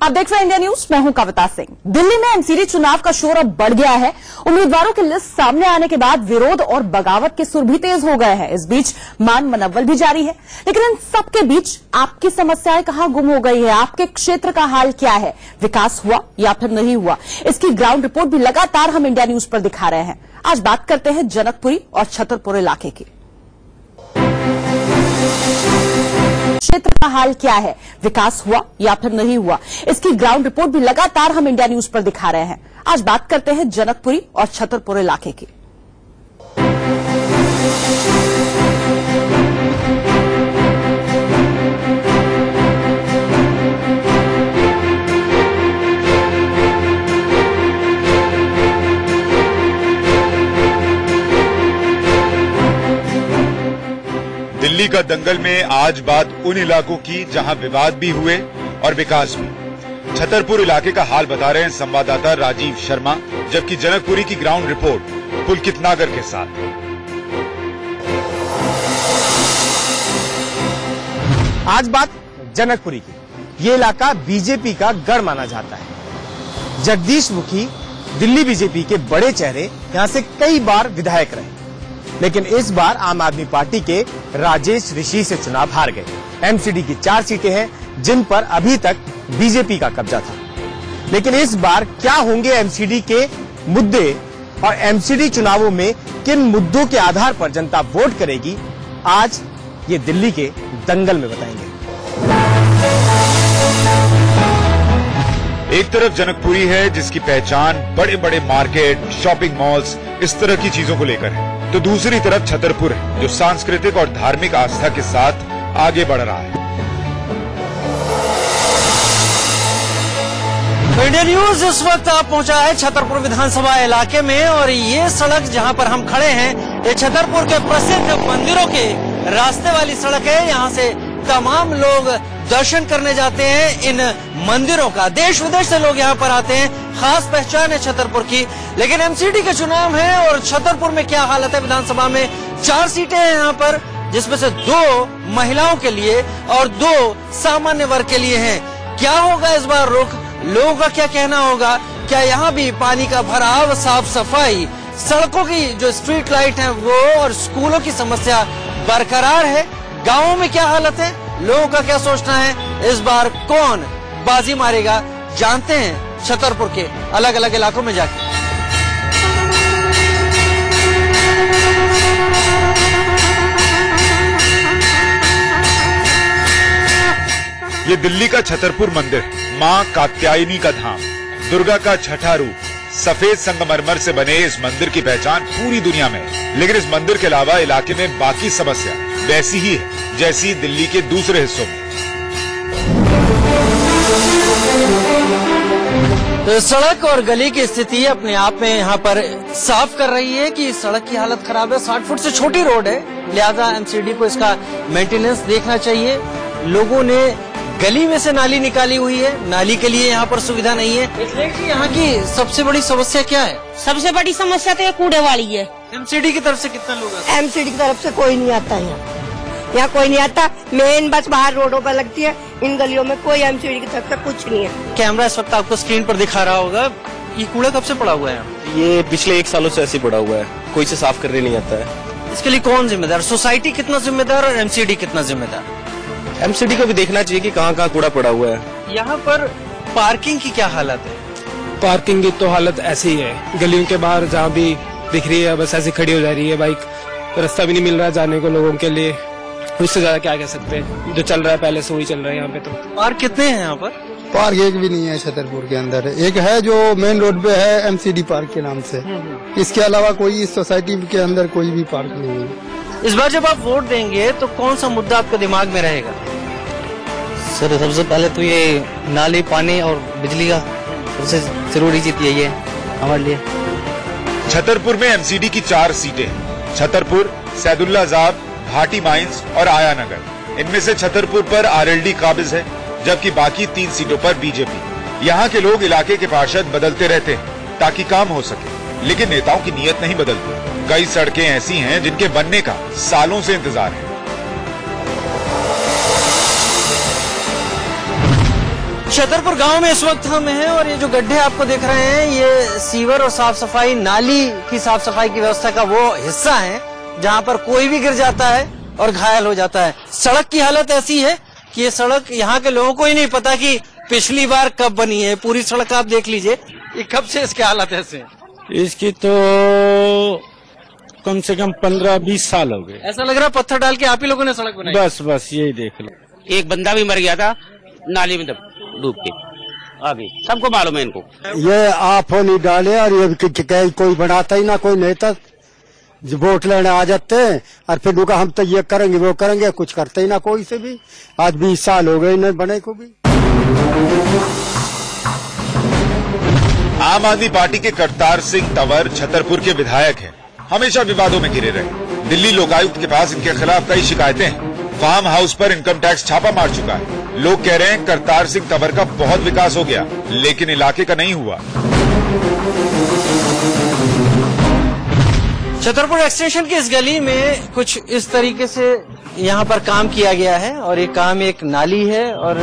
आप देख रहे हैं इंडिया न्यूज, मैं हूं कविता सिंह। दिल्ली में एमसीडी चुनाव का शोर अब बढ़ गया है। उम्मीदवारों की लिस्ट सामने आने के बाद विरोध और बगावत के सुर भी तेज हो गए हैं। इस बीच मान मनव्वल भी जारी है, लेकिन इन सबके बीच आपकी समस्याएं कहां गुम हो गई है? आपके क्षेत्र का हाल क्या है? विकास हुआ या फिर नहीं हुआ? इसकी ग्राउंड रिपोर्ट भी लगातार हम इंडिया न्यूज पर दिखा रहे हैं। आज बात करते हैं जनकपुरी और छतरपुर इलाके की। क्षेत्र का हाल क्या है? विकास हुआ या फिर नहीं हुआ? इसकी ग्राउंड रिपोर्ट भी लगातार हम इंडिया न्यूज पर दिखा रहे हैं। आज बात करते हैं जनकपुरी और छतरपुर इलाके की। दिल्ली का दंगल में आज बात उन इलाकों की जहां विवाद भी हुए और विकास भी। छतरपुर इलाके का हाल बता रहे हैं संवाददाता राजीव शर्मा, जबकि जनकपुरी की ग्राउंड रिपोर्ट पुलकित नागर के साथ। आज बात जनकपुरी की। ये इलाका बीजेपी का गढ़ माना जाता है। जगदीश मुखी दिल्ली बीजेपी के बड़े चेहरे यहां से कई बार विधायक रहे, लेकिन इस बार आम आदमी पार्टी के राजेश ऋषि से चुनाव हार गए। एमसीडी की 4 सीटें हैं जिन पर अभी तक बीजेपी का कब्जा था, लेकिन इस बार क्या होंगे एमसीडी के मुद्दे और एमसीडी चुनावों में किन मुद्दों के आधार पर जनता वोट करेगी, आज ये दिल्ली के दंगल में बताएंगे। एक तरफ जनकपुरी है जिसकी पहचान बड़े बड़े मार्केट, शॉपिंग मॉल्स, इस तरह की चीजों को लेकर है, तो दूसरी तरफ छतरपुर है जो सांस्कृतिक और धार्मिक आस्था के साथ आगे बढ़ रहा है। इंडिया न्यूज इस वक्त पहुंचा है छतरपुर विधानसभा इलाके में, और ये सड़क जहां पर हम खड़े हैं ये छतरपुर के प्रसिद्ध मंदिरों के रास्ते वाली सड़क है। यहाँ से तमाम लोग दर्शन करने जाते हैं इन मंदिरों का। देश विदेश से लोग यहाँ पर आते हैं, खास पहचान है छतरपुर की। लेकिन एमसीडी के चुनाव है और छतरपुर में क्या हालत है? विधानसभा में 4 सीटें हैं यहाँ पर, जिसमें से 2 महिलाओं के लिए और 2 सामान्य वर्ग के लिए हैं। क्या होगा इस बार रुख? लोगों का क्या कहना होगा? क्या यहाँ भी पानी का भराव, साफ सफाई, सड़कों की जो स्ट्रीट लाइट है वो और स्कूलों की समस्या बरकरार है? गाँवों में क्या हालत है? लोगों का क्या सोचना है? इस बार कौन बाजी मारेगा? जानते हैं छतरपुर के अलग अलग इलाकों में जाके। ये दिल्ली का छतरपुर मंदिर है, मां कात्यायनी का धाम, दुर्गा का छठा रूप। सफेद संगमरमर से बने इस मंदिर की पहचान पूरी दुनिया में है, लेकिन इस मंदिर के अलावा इलाके में बाकी समस्या वैसी ही है जैसी दिल्ली के दूसरे हिस्सों में। तो सड़क और गली की स्थिति अपने आप में यहाँ पर साफ कर रही है कि सड़क की हालत खराब है। 60 फुट से छोटी रोड है, लिहाजा एमसीडी को इसका मेंटेनेंस देखना चाहिए। लोगों ने गली में से नाली निकाली हुई है, नाली के लिए यहाँ पर सुविधा नहीं है। इसलिए कि यहाँ की सबसे बड़ी समस्या क्या है? सबसे बड़ी समस्या तो ये कूड़े वाली है। एमसीडी की तरफ से कितना लोग आते हैं? एमसीडी की तरफ से कोई नहीं आता यहाँ कोई नहीं आता। मेन बस बाहर रोडों पर लगती है, इन गलियों में कोई एमसीडी की तरफ से कुछ नहीं है। कैमरा इस वक्त आपको स्क्रीन पर दिखा रहा होगा। ये कूड़ा कब से पड़ा हुआ है? ये पिछले 1 सालों से ऐसे पड़ा हुआ है, कोई से साफ करने नहीं आता है। इसके लिए कौन जिम्मेदार? सोसाइटी कितना जिम्मेदार और एमसीडी कितना जिम्मेदार? एमसीडी को भी देखना चाहिए कि कहाँ कहाँ कूड़ा पड़ा हुआ है। यहाँ पर पार्किंग की क्या हालत है? पार्किंग की तो हालत ऐसी ही है, गलियों के बाहर जहाँ भी दिख रही है बस ऐसे खड़ी हो जा रही है बाइक, रास्ता भी नहीं मिल रहा है जाने को लोगों के लिए। उससे ज्यादा क्या कह सकते हैं, जो चल रहा है पहले से वही चल रहा है यहाँ पे। तो पार्क कितने हैं यहाँ पर? पार्क एक भी नहीं है छतरपुर के अंदर। एक है जो मेन रोड पे है एमसीडी पार्क के नाम से, इसके अलावा कोई इस सोसाइटी के अंदर कोई भी पार्क नहीं है। इस बार जब आप वोट देंगे तो कौन सा मुद्दा आपके दिमाग में रहेगा? सर सबसे पहले तो ये नाली, पानी और बिजली का सबसे जरूरी चीज यही है हमारे लिए। छतरपुर में एमसीडी की 4 सीटें हैं, छतरपुर, सैदुल्लाजाब, भाटी माइंस और आया नगर। इनमें से छतरपुर पर आरएलडी काबिज है, जबकि बाकी 3 सीटों पर बीजेपी। यहाँ के लोग इलाके के पार्षद बदलते रहते हैं ताकि काम हो सके, लेकिन नेताओं की नीयत नहीं बदलती। कई सड़कें ऐसी हैं जिनके बनने का सालों से इंतजार है। छतरपुर गांव में इस वक्त हम हैं और ये जो गड्ढे आपको देख रहे हैं ये सीवर और साफ सफाई नाली की साफ सफाई की व्यवस्था का वो हिस्सा है जहां पर कोई भी गिर जाता है और घायल हो जाता है। सड़क की हालत ऐसी है कि ये सड़क यहाँ के लोगों को ही नहीं पता कि पिछली बार कब बनी है। पूरी सड़क आप देख लीजिए, ये कब से इसकी हालत ऐसे है। इसकी तो कम से कम 15-20 साल हो गए। ऐसा लग रहा है पत्थर डाल के आप ही लोगों ने सड़क बनाई। बस यही देख लो। एक बंदा भी मर गया था नाली में डूब के, अभी सबको मालूम है इनको। ये आप नहीं डाले और ये कोई बनाता ही ना, कोई नेता वोट लेने आ जाते हैं और फिर उनका हम तो ये करेंगे वो करेंगे, कुछ करते ही ना कोई से भी। आज 20 साल हो गए इन्हें बने को भी। आम आदमी पार्टी के करतार सिंह तंवर छतरपुर के विधायक हैं, हमेशा विवादों में घिरे रहे। दिल्ली लोकायुक्त के पास इनके खिलाफ कई शिकायतें हैं। फार्म हाउस पर इनकम टैक्स छापा मार चुका है। लोग कह रहे हैं करतार सिंह तंवर का बहुत विकास हो गया, लेकिन इलाके का नहीं हुआ। छतरपुर एक्सटेंशन की इस गली में कुछ इस तरीके से यहाँ पर काम किया गया है और ये काम एक नाली है और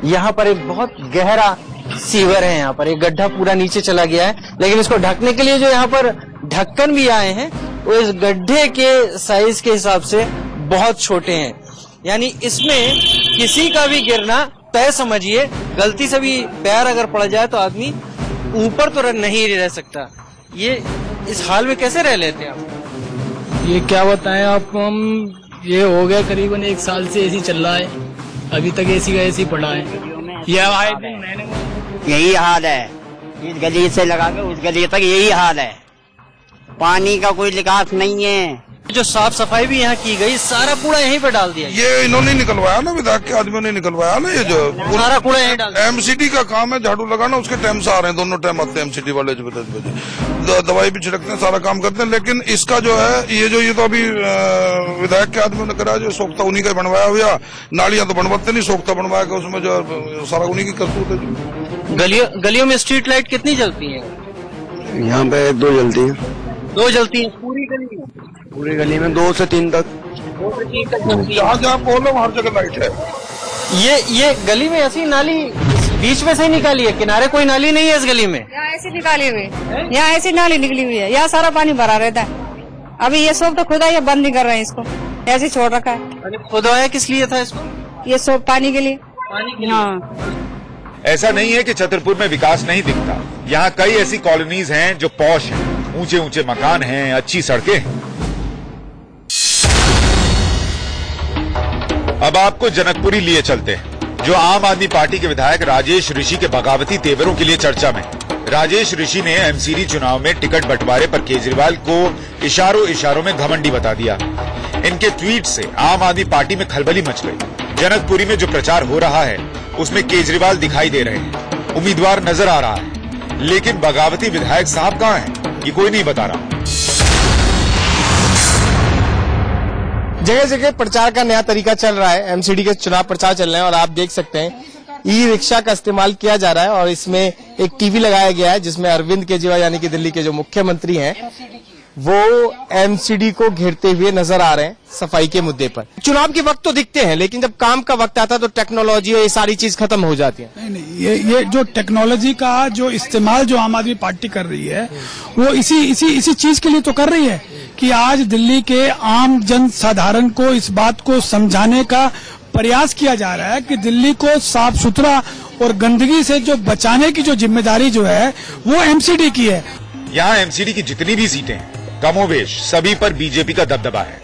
यहाँ पर एक बहुत गहरा सीवर है। यहाँ पर एक गड्ढा पूरा नीचे चला गया है, लेकिन इसको ढकने के लिए जो यहाँ पर ढक्कन भी आए हैं वो इस गड्ढे के साइज के हिसाब से बहुत छोटे हैं। यानी इसमें किसी का भी गिरना तय समझिए। गलती से भी पैर अगर पड़ जाए तो आदमी ऊपर तो नहीं रह सकता। ये इस हाल में कैसे रह लेते हैं आप? ये क्या बताएं आप, हम ये हो गया करीबन 1 साल से एसी चल रहा है, अभी तक एसी का एसी पड़ा है। ये आए दिन मैंने यही हाल है, इस गली से लगा के उस गली तक यही हाल है। पानी का कोई निकास नहीं है। जो साफ सफाई भी यहाँ की गई सारा कूड़ा यहीं पे डाल दिया। ये इन्होंने निकलवाया ना, विधायक के आदमियों ने निकलवाया ना। ये जो सारा कूड़ा यहीं डाल दिया। एमसीडी का काम है, झाड़ू लगाना, उसके टाइम से आ रहे हैं, दोनों टाइम आते हैं एमसीडी वाले। 10 बजे दवाई भी छिड़कते हैं, सारा काम करते हैं। लेकिन इसका जो है ये तो अभी विधायक के आदमियों ने करा, जो सोखता उन्हीं का बनवाया हुआ। नालियां तो बनवाते नहीं, सोखता बनवाया के उसमें जो सारा उन्हीं की करतूत है। गलियों में स्ट्रीट लाइट कितनी जलती है? यहाँ पे 2 जलती है। 2 जलती है पूरी गली में? पूरी गली में 2 से 3 तक। जहाँ जहाँ बोलो हर जगह लाइट है। ये गली में ऐसी नाली बीच में से ही निकाली है, किनारे कोई नाली नहीं है इस गली में? यहाँ ऐसी निकाली हुई, यहाँ ऐसी नाली निकली हुई है, यहाँ सारा पानी भरा रहता है। अभी ये सब तो खुदा ये बंद नहीं कर रहे हैं, इसको ऐसे छोड़ रखा है। खुदाया किस लिए था इसको? ये सब पानी के लिए। हाँ, ऐसा नहीं है कि छतरपुर में विकास नहीं दिखता। यहाँ कई ऐसी कॉलोनीज हैं जो पॉश हैं, ऊंचे ऊंचे मकान हैं, अच्छी सड़कें हैं। अब आपको जनकपुरी लिए चलते हैं, जो आम आदमी पार्टी के विधायक राजेश ऋषि के बगावती तेवरों के लिए चर्चा में। राजेश ऋषि ने एमसीडी चुनाव में टिकट बंटवारे पर केजरीवाल को इशारों में घमंडी बता दिया। इनके ट्वीट से आम आदमी पार्टी में खलबली मच गई। जनकपुरी में जो प्रचार हो रहा है उसमें केजरीवाल दिखाई दे रहे हैं, उम्मीदवार नजर आ रहा है, लेकिन बगावती विधायक साहब कहाँ हैं, ये कोई नहीं बता रहा। जगह जगह प्रचार का नया तरीका चल रहा है। एमसीडी के चुनाव प्रचार चल रहे हैं और आप देख सकते हैं ई रिक्शा का इस्तेमाल किया जा रहा है और इसमें एक टीवी लगाया गया है जिसमें अरविंद केजरीवाल यानी कि दिल्ली के जो मुख्यमंत्री हैं वो एमसीडी को घेरते हुए नजर आ रहे हैं सफाई के मुद्दे पर। चुनाव के वक्त तो दिखते हैं, लेकिन जब काम का वक्त आता है तो टेक्नोलॉजी और ये सारी चीज खत्म हो जाती है। नहीं, ये जो टेक्नोलॉजी का जो इस्तेमाल जो आम आदमी पार्टी कर रही है वो इसी चीज के लिए तो कर रही है कि आज दिल्ली के आम जन साधारण को इस बात को समझाने का प्रयास किया जा रहा है कि दिल्ली को साफ सुथरा और गंदगी से जो बचाने की जो जिम्मेदारी जो है वो एमसीडी की है। यहाँ एमसीडी की जितनी भी सीटें हैं कमोवेश सभी पर बीजेपी का दबदबा है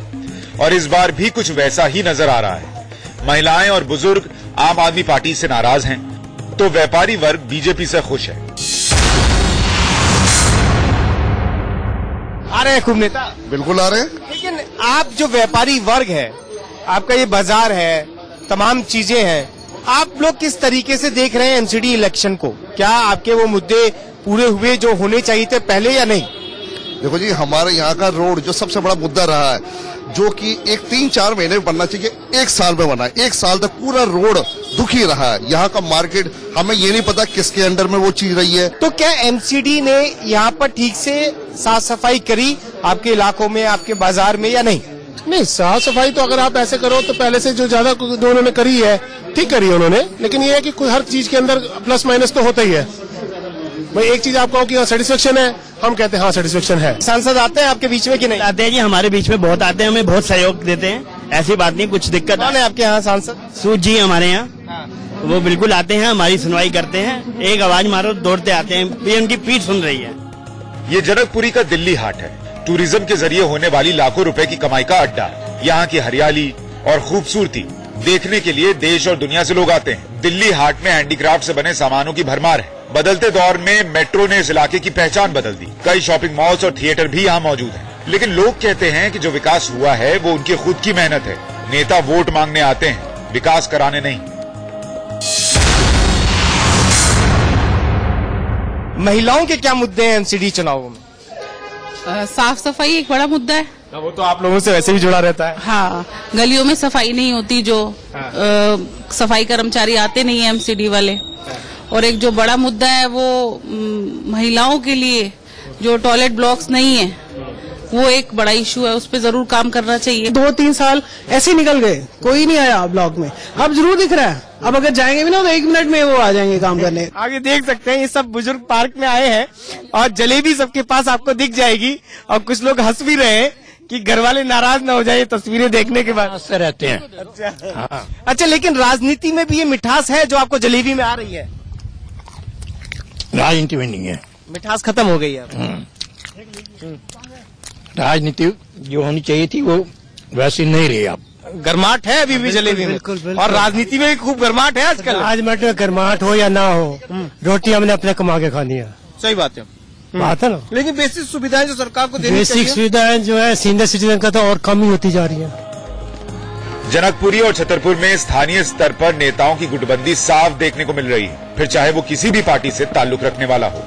और इस बार भी कुछ वैसा ही नजर आ रहा है। महिलाएं और बुजुर्ग आम आदमी पार्टी से नाराज हैं, तो व्यापारी वर्ग बीजेपी से खुश है। आ रहे हैं खूब नेता, बिल्कुल आ रहे हैं। लेकिन आप जो व्यापारी वर्ग है, आपका ये बाजार है, तमाम चीजें हैं, आप लोग किस तरीके से देख रहे हैं एमसीडी इलेक्शन को? क्या आपके वो मुद्दे पूरे हुए जो होने चाहिए थे पहले या नहीं? देखो जी, हमारे यहाँ का रोड जो सबसे बड़ा मुद्दा रहा है, जो कि एक 3-4 महीने में बनना चाहिए, 1 साल में बना है। 1 साल तक पूरा रोड दुखी रहा है। यहाँ का मार्केट हमें ये नहीं पता किसके अंडर में वो चीज रही है। तो क्या एमसीडी ने यहाँ पर ठीक से साफ सफाई करी आपके इलाकों में, आपके बाजार में या नहीं? नहीं, साफ सफाई तो अगर आप ऐसे करो तो पहले से जो ज्यादा उन्होंने करी है, ठीक करी है उन्होंने, लेकिन ये है कि कोई हर चीज के अंदर प्लस माइनस तो होता ही है। भाई एक चीज आप कहो कि हाँ सेटिस्फेक्शन है, हम कहते हैं हाँ सेटिस्फेक्शन है। सांसद आते हैं आपके बीच में कि नहीं? आते हैं जी, हमारे बीच में बहुत आते हैं, हमें बहुत सहयोग देते हैं, ऐसी बात नहीं, कुछ दिक्कत। कौन है आपके यहाँ सांसद? सूद जी हमारे यहाँ, वो बिल्कुल आते हैं, हमारी सुनवाई करते हैं, एक आवाज मारो दौड़ते आते हैं, ये उनकी पीठ सुन रही है। ये जनकपुरी का दिल्ली हाट है, टूरिज्म के जरिए होने वाली लाखों रुपए की कमाई का अड्डा। यहाँ की हरियाली और खूबसूरती देखने के लिए देश और दुनिया से लोग आते हैं। दिल्ली हाट में हैंडीक्राफ्ट से बने सामानों की भरमार है। बदलते दौर में मेट्रो ने इस इलाके की पहचान बदल दी। कई शॉपिंग मॉल्स और थिएटर भी यहाँ मौजूद हैं। लेकिन लोग कहते हैं कि जो विकास हुआ है वो उनकी खुद की मेहनत है। नेता वोट मांगने आते हैं, विकास कराने नहीं। महिलाओं के क्या मुद्दे हैं एमसीडी चुनावों में? साफ सफाई एक बड़ा मुद्दा है। वो तो आप लोगों से वैसे भी जुड़ा रहता है। हाँ, गलियों में सफाई नहीं होती, जो सफाई कर्मचारी आते नहीं है एमसीडी वाले। और एक जो बड़ा मुद्दा है वो महिलाओं के लिए जो टॉयलेट ब्लॉक्स नहीं है, वो एक बड़ा इशू है, उस पर जरूर काम करना चाहिए। 2-3 साल ऐसे निकल गए, कोई नहीं आया ब्लॉक में, अब जरूर दिख रहा है। अब अगर जाएंगे भी ना तो 1 मिनट में वो आ जाएंगे काम करने। आगे देख सकते हैं ये सब बुजुर्ग पार्क में आए हैं और जलेबी सबके पास आपको दिख जाएगी। और कुछ लोग हंस भी रहे हैं कि घर वाले नाराज ना हो जाए तस्वीरें देखने के बाद। से रहते हैं। अच्छा, लेकिन राजनीति में भी ये मिठास है जो आपको जलेबी में आ रही है? राजनीति में नहीं है, मिठास खत्म हो गई है। राजनीति जो होनी चाहिए थी वो वैसी नहीं रही। अब गर्माहट है अभी भी जलेबी में, और राजनीति में भी खूब गर्माहट है आजकल। आज में गर्माहट हो या ना हो, रोटी हमने अपने कमा के खानी है। सही बात है, बात है ना। लेकिन बेसिक सुविधाएं जो सरकार को देनी चाहिए, बेसिक सुविधाएं जो है सीनियर सिटीजन का तो और कम ही होती जा रही है। जनकपुरी और छतरपुर में स्थानीय स्तर पर नेताओं की गुटबंदी साफ देखने को मिल रही है, फिर चाहे वो किसी भी पार्टी से ताल्लुक रखने वाला हो।